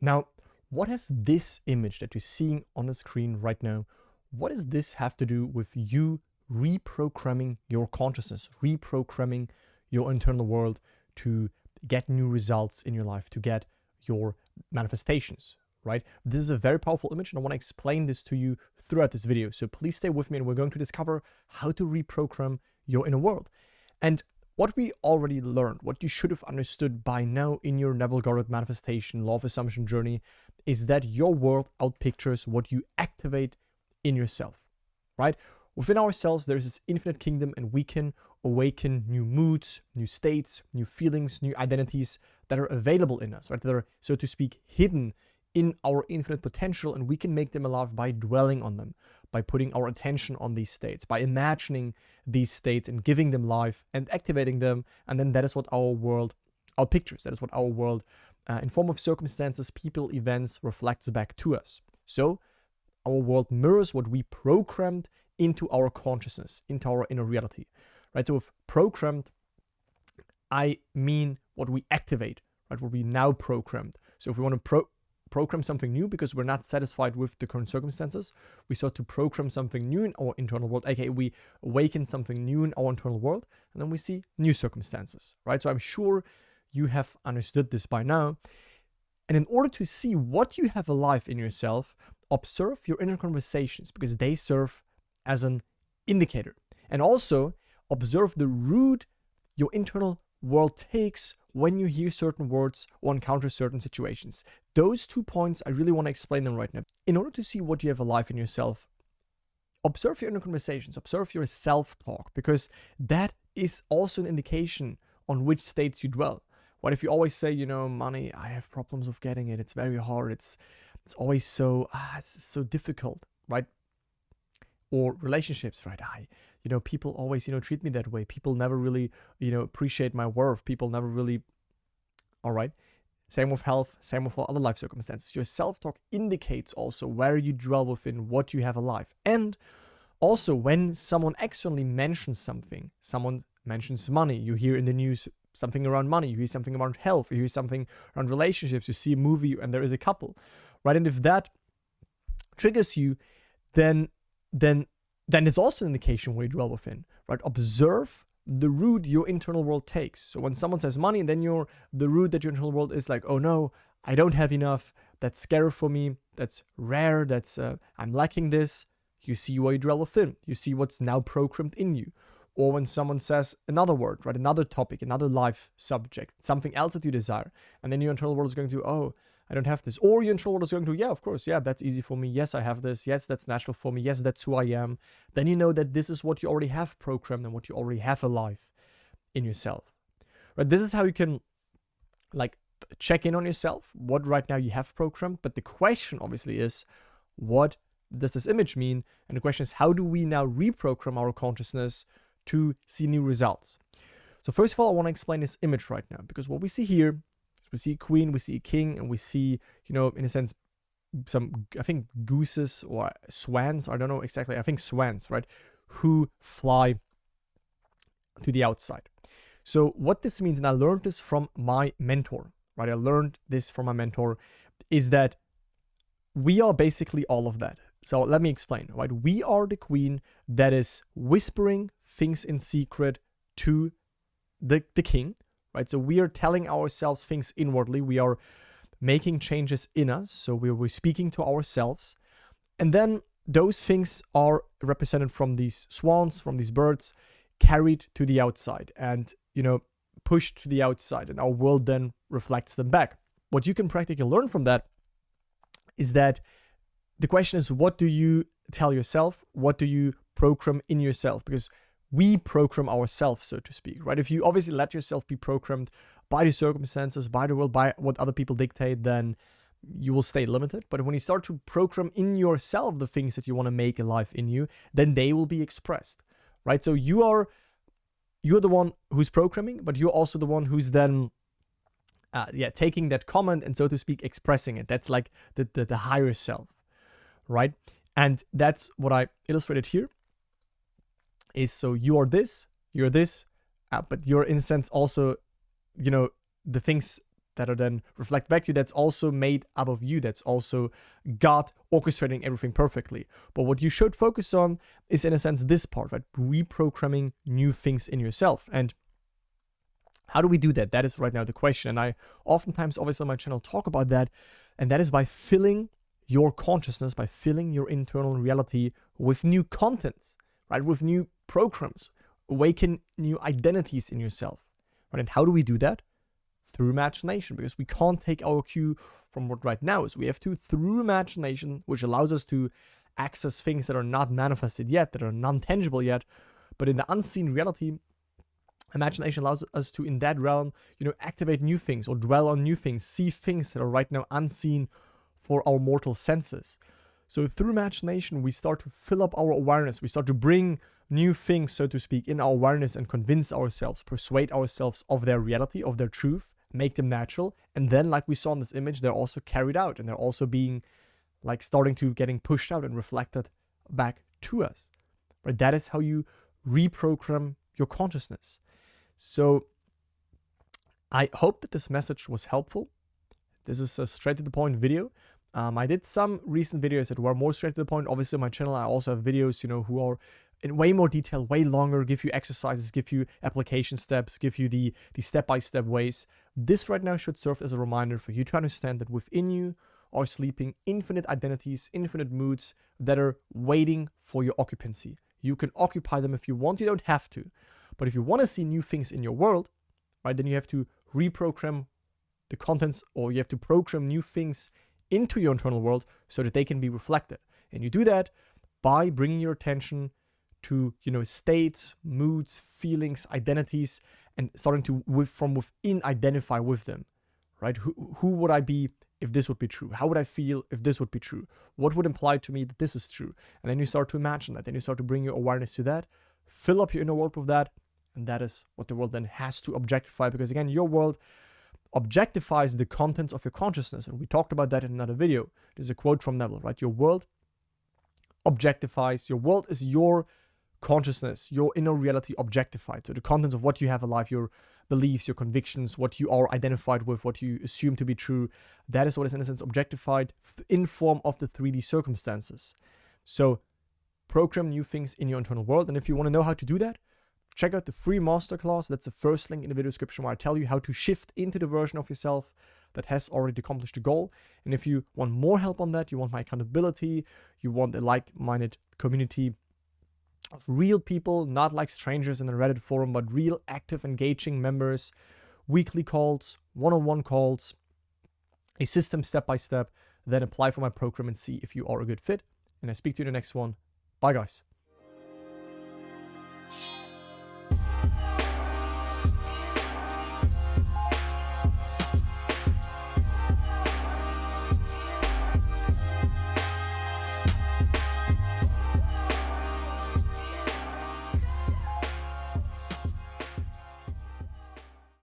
Now, what has this image that you're seeing on the screen right now, what does this have to do with you reprogramming your consciousness, reprogramming your internal world to get new results in your life, to get your manifestations, right? This is a very powerful image, and I want to explain this to you throughout this video. So please stay with me, and we're going to discover how to reprogram your inner world. And what we already learned, what you should have understood by now in your Neville Goddard manifestation law of assumption journey, is that your world outpictures what you activate in yourself, right? Within ourselves, there is this infinite kingdom, and we can awaken new moods, new states, new feelings, new identities that are available in us, right? That are, so to speak, hidden in our infinite potential, and we can make them alive by dwelling on them, by putting our attention on these states, by imagining these states and giving them life and activating them. And then that is what our world outpictures. That is what our world, in form of circumstances, people, events, reflects back to us. So our world mirrors what we programmed into our consciousness, into our inner reality, right? So with programmed, I mean what we activate, right? What we now programmed. So if we want to program something new because we're not satisfied with the current circumstances, we start to program something new in our internal world, aka we awaken something new in our internal world, and then we see new circumstances, right? So I'm sure you have understood this by now. And in order to see what you have alive in yourself, observe your inner conversations, because they serve as an indicator. And also observe the route your internal world takes when you hear certain words or encounter certain situations. Those 2 points, I really want to explain them right now. In order to see what you have alive in yourself, observe your inner conversations, observe your self-talk, because that is also an indication on which states you dwell. What if you always say, money, I have problems with getting it, it's very hard, it's always so, it's so difficult, right? Or relationships, right? People always, treat me that way. People never really, appreciate my worth. People never really, all right? Same with health, same with all other life circumstances. Your self-talk indicates also where you dwell within, what you have alive. And also when someone externally mentions something, someone mentions money, you hear in the news something around money, you hear something around health, you hear something around relationships, you see a movie and there is a couple, right? And if that triggers you, then it's also an indication where you dwell within, right? Observe the route your internal world takes. So when someone says money, then the route that your internal world is like, oh no, I don't have enough, that's scary for me, that's rare, that's I'm lacking this. You see where you dwell within. You see what's now programmed in you. Or when someone says another word, right, another topic, another life subject, something else that you desire, and then your internal world is going to, oh, I don't have this. Or your internal world is going to, yeah, of course, yeah, that's easy for me. Yes, I have this. Yes, that's natural for me. Yes, that's who I am. Then you know that this is what you already have programmed and what you already have alive in yourself. Right? This is how you can check in on yourself, what right now you have programmed. But the question obviously is, what does this image mean? And the question is, how do we now reprogram our consciousness to see new results? So first of all, I want to explain this image right now, because what we see here, we see a queen, we see a king, and we see, in a sense, some, I think, gooses or swans, I don't know exactly, I think swans, right, who fly to the outside. So what this means, and I learned this from my mentor, right, is that we are basically all of that. So let me explain, right? We are the queen that is whispering things in secret to the king, right? So we are telling ourselves things inwardly. We are making changes in us. So we're speaking to ourselves. And then those things are represented from these swans, from these birds, carried to the outside and, pushed to the outside. And our world then reflects them back. What you can practically learn from that is that the question is, what do you tell yourself? What do you program in yourself? Because we program ourselves, so to speak, right? If you obviously let yourself be programmed by the circumstances, by the world, by what other people dictate, then you will stay limited. But when you start to program in yourself the things that you want to make alive in you, then they will be expressed, right? So you're the one who's programming, but you're also the one who's then taking that comment and, so to speak, expressing it. That's like the higher self, right? And that's what I illustrated here. Is so you're this, but you're in a sense also, the things that are then reflected back to you, that's also made up of you. That's also God orchestrating everything perfectly. But what you should focus on is, in a sense, this part, right? Reprogramming new things in yourself. And how do we do that? That is right now the question. And I oftentimes, obviously, on my channel talk about that. And that is by filling your consciousness, by filling your internal reality with new contents, right? With new programs, awaken new identities in yourself, right? And how do we do that? Through imagination, because we can't take our cue from what right now is. We have to, through imagination, which allows us to access things that are not manifested yet, that are non-tangible yet, but in the unseen reality, imagination allows us to, in that realm, activate new things or dwell on new things, see things that are right now unseen for our mortal senses. So through imagination, we start to fill up our awareness. We start to bring new things, so to speak, in our awareness and convince ourselves, persuade ourselves of their reality, of their truth, make them natural. And then, like we saw in this image, they're also carried out and they're also being starting to getting pushed out and reflected back to us. Right? That is how you reprogram your consciousness. So I hope that this message was helpful. This is a straight to the point video. I did some recent videos that were more straight to the point. Obviously on my channel, I also have videos, who are in way more detail, way longer, give you exercises, give you application steps, give you the step-by-step ways. This right now should serve as a reminder for you to understand that within you are sleeping infinite identities, infinite moods that are waiting for your occupancy. You can occupy them if you want, you don't have to. But if you want to see new things in your world, right, then you have to reprogram the contents, or you have to program new things into your internal world so that they can be reflected. And you do that by bringing your attention to, states, moods, feelings, identities, and starting to, from within, identify with them, right? Who would I be if this would be true? How would I feel if this would be true? What would imply to me that this is true? And then you start to imagine that. Then you start to bring your awareness to that, fill up your inner world with that, and that is what the world then has to objectify, because again, your world objectifies the contents of your consciousness. And we talked about that in another video. There's a quote from Neville, right? Your world objectifies, your world is your consciousness, your inner reality objectified. So the contents of what you have alive, your beliefs, your convictions, what you are identified with, what you assume to be true, that is what is in a sense objectified in form of the 3D circumstances. So program new things in your internal world. And if you want to know how to do that, check out the free masterclass. That's the first link in the video description, where I tell you how to shift into the version of yourself that has already accomplished the goal. And if you want more help on that, you want my accountability, you want a like-minded community of real people, not like strangers in the Reddit forum, but real active, engaging members, weekly calls, one-on-one calls, a system step-by-step, then apply for my program and see if you are a good fit. And I speak to you in the next one. Bye, guys.